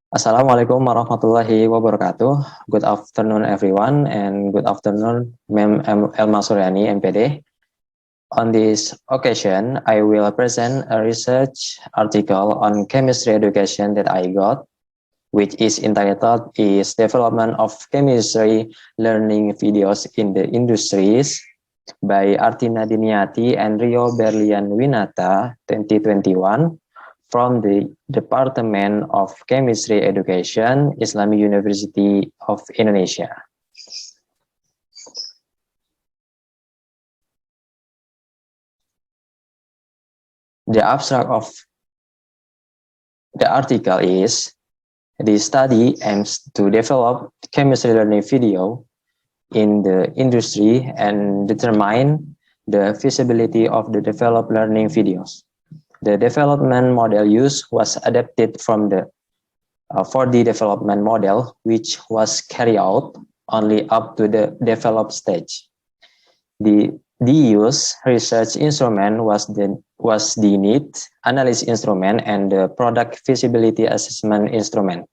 Assalamualaikum warahmatullahi wabarakatuh. Good afternoon everyone and good afternoon Ma'am Elma Suryani MPD. On this occasion, I will present a research article on chemistry education that I got, which is entitled is Development of Chemistry Learning Videos in the Industries by Artina Diniati and Rio Berlian Winata 2021 from the Department of Chemistry Education, Islamic University of Indonesia. The abstract of the article is, the study aims to develop chemistry learning video in the industry and determine the feasibility of the developed learning videos. The development model used was adapted from the 4D development model, which was carried out only up to the developed stage. The used research instrument was the need analysis instrument and the product feasibility assessment instrument.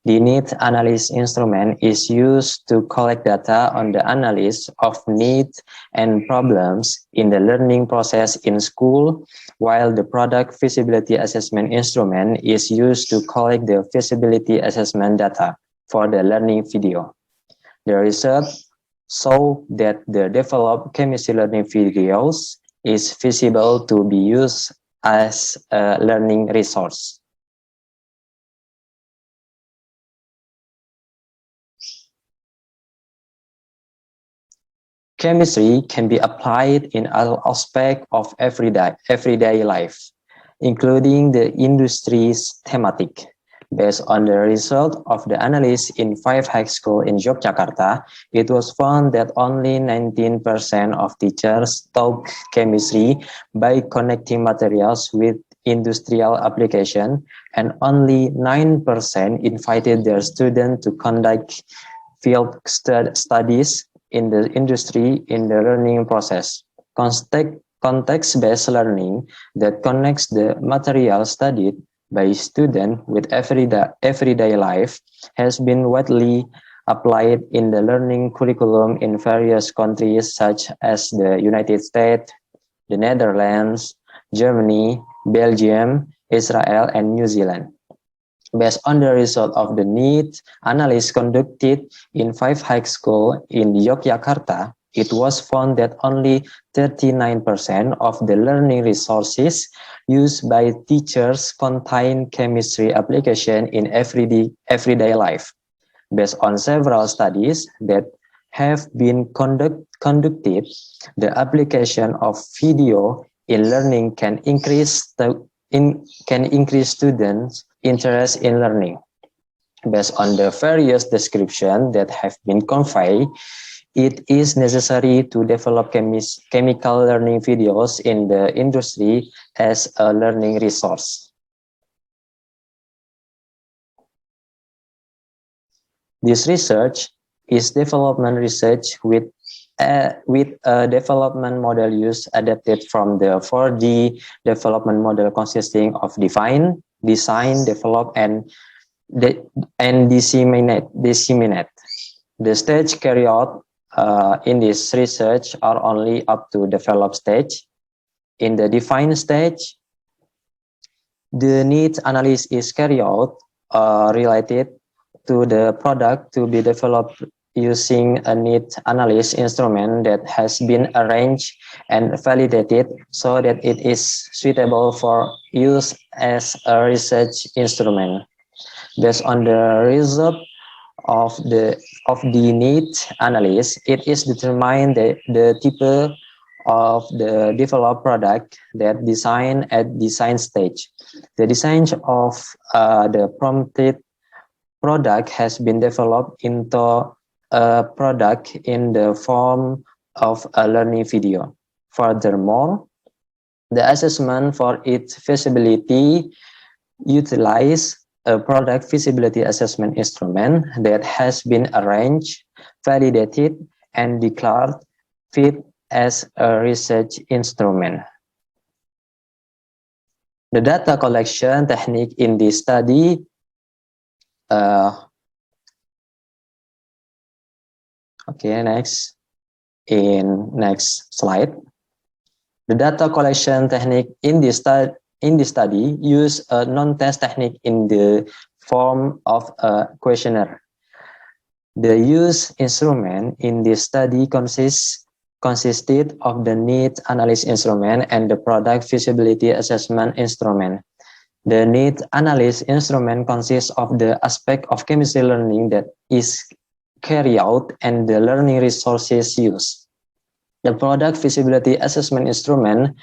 The need analysis instrument is used to collect data on the analysis of needs and problems in the learning process in school, while the product feasibility assessment instrument is used to collect the feasibility assessment data for the learning video. The result show that the developed chemistry learning videos is feasible to be used as a learning resource. Chemistry can be applied in all aspects of everyday life, including the industry's thematic. Based on the result of the analysis in 5 high schools in Yogyakarta, it was found that only 19% of teachers taught chemistry by connecting materials with industrial application, and only 9% invited their students to conduct field studies in the industry in the learning process. Context-based learning that connects the material studied by students with everyday life has been widely applied in the learning curriculum in various countries such as the United States, the Netherlands, Germany, Belgium, Israel, and New Zealand. Based on the result of the need analysis conducted in 5 high schools in Yogyakarta, it was found that only 39% of the learning resources used by teachers contain chemistry application in everyday life. Based on several studies that have been conducted, the application of video in learning can increase students' interest in learning. Based on the various descriptions that have been conveyed, it is necessary to develop chemical learning videos in the industry as a learning resource. This research is development research with a development model use adapted from the 4D development model consisting of define, design, develop, and disseminate. The stage carried out in this research are only up to develop stage. In the define stage, the needs analysis is carried out related to the product to be developed using a need analysis instrument that has been arranged and validated so that it is suitable for use as a research instrument. Based on the result of the need analysis, it is determined that the type of the developed product that design at design stage. The design of the prompted product has been developed into a product in the form of a learning video. Furthermore, the assessment for its feasibility utilize a product feasibility assessment instrument that has been arranged, validated, and declared fit as a research instrument. The data collection technique in this study Okay, next slide. The data collection technique in this study use a non-test technique in the form of a questionnaire. The use instrument in this study consisted of the need analysis instrument and the product feasibility assessment instrument. The need analysis instrument consists of the aspect of chemistry learning that is carried out and the learning resources used. The product feasibility assessment instrument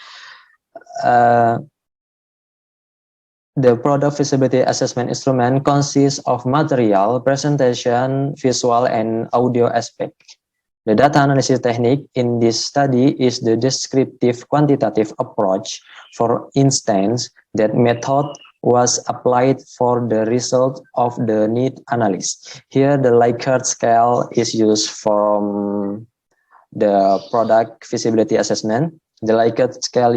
consists of material, presentation, visual, and audio aspect. The data analysis technique in this study is the descriptive quantitative approach. For instance, that method was applied for the result of the need analysis. Here, the Likert scale is used from the product feasibility assessment. The Likert scale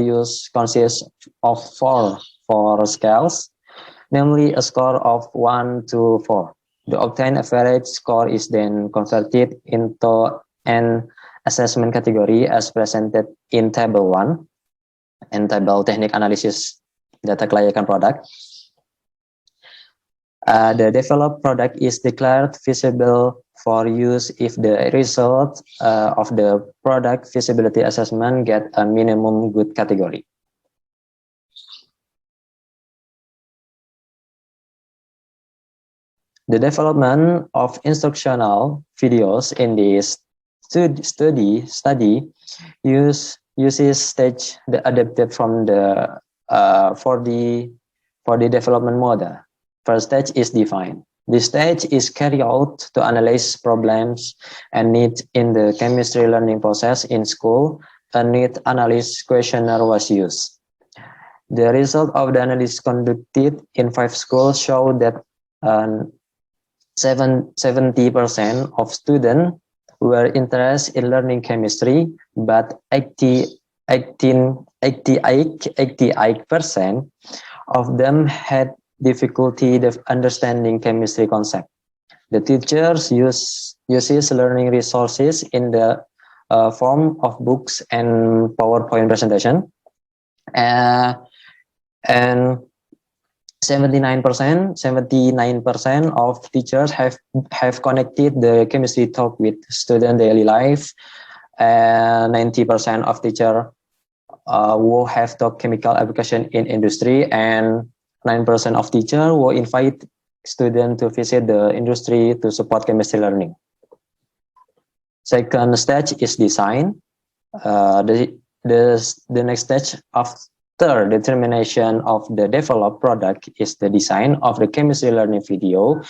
consists of four scales, namely a score of 1 to 4. The obtained average score is then converted into an assessment category as presented in table 1 and table technique analysis data kelayakan product. The developed product is declared feasible for use if the result of the product feasibility assessment get a minimum good category. The development of instructional videos in this study uses stage adapted from the for the development model. First stage is defined. This stage is carried out to analyze problems and needs in the chemistry learning process in school. A need analysis questionnaire was used. The result of the analysis conducted in 5 schools showed that 70% of students were interested in learning chemistry, but 88% of them had difficulty understanding chemistry concept. The teachers uses learning resources in the form of books and PowerPoint presentation, and 79% of teachers have connected the chemistry talk with student daily life. 90% of teachers who have taught chemical application in industry, and 9% of teachers will invite students to visit the industry to support chemistry learning. Second stage is design. The next stage after determination of the developed product is the design of the chemistry learning video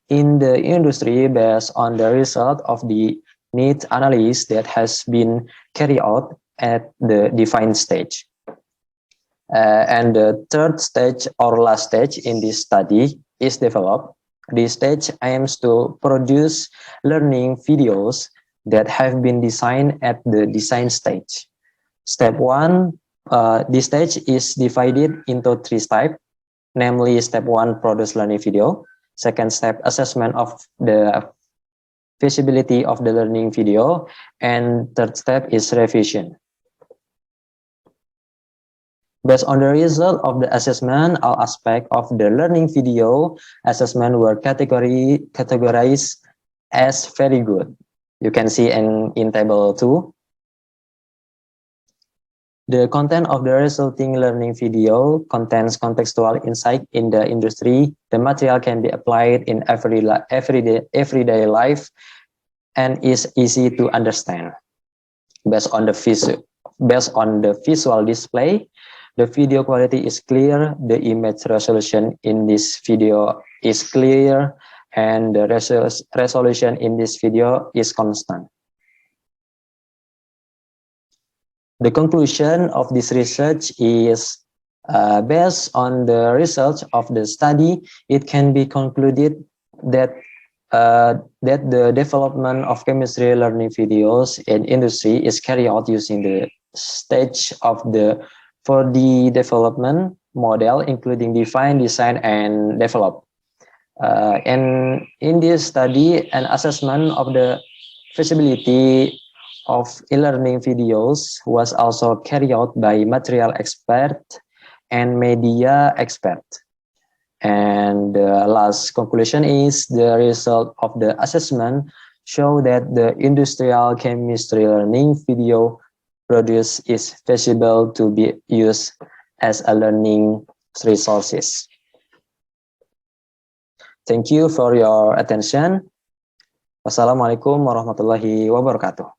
in the industry based on the result of the need analysis that has been carried out at the defined stage. And the third stage or last stage in this study is developed. This stage aims to produce learning videos that have been designed at the design stage. Step 1, this stage is divided into 3 steps, namely step 1, produce learning video. Second step, assessment of the feasibility of the learning video. And third step is revision. Based on the result of the assessment, all aspects of the learning video assessment were categorized as very good. You can see in table 2. The content of the resulting learning video contains contextual insight in the industry. The material can be applied in everyday life and is easy to understand. Based on the visual display, the video quality is clear, the image resolution in this video is clear, and the resolution in this video is constant. The conclusion of this research is based on the results of the study, it can be concluded that the development of chemistry learning videos in industry is carried out using the stage of the 4D development model, including define, design, and develop. And in this study, an assessment of the feasibility of e-learning videos was also carried out by material expert and media expert. And the last conclusion is the result of the assessment show that the industrial chemistry learning video produce is feasible to be used as a learning resources. Thank you for your attention. Wassalamualaikum warahmatullahi wabarakatuh.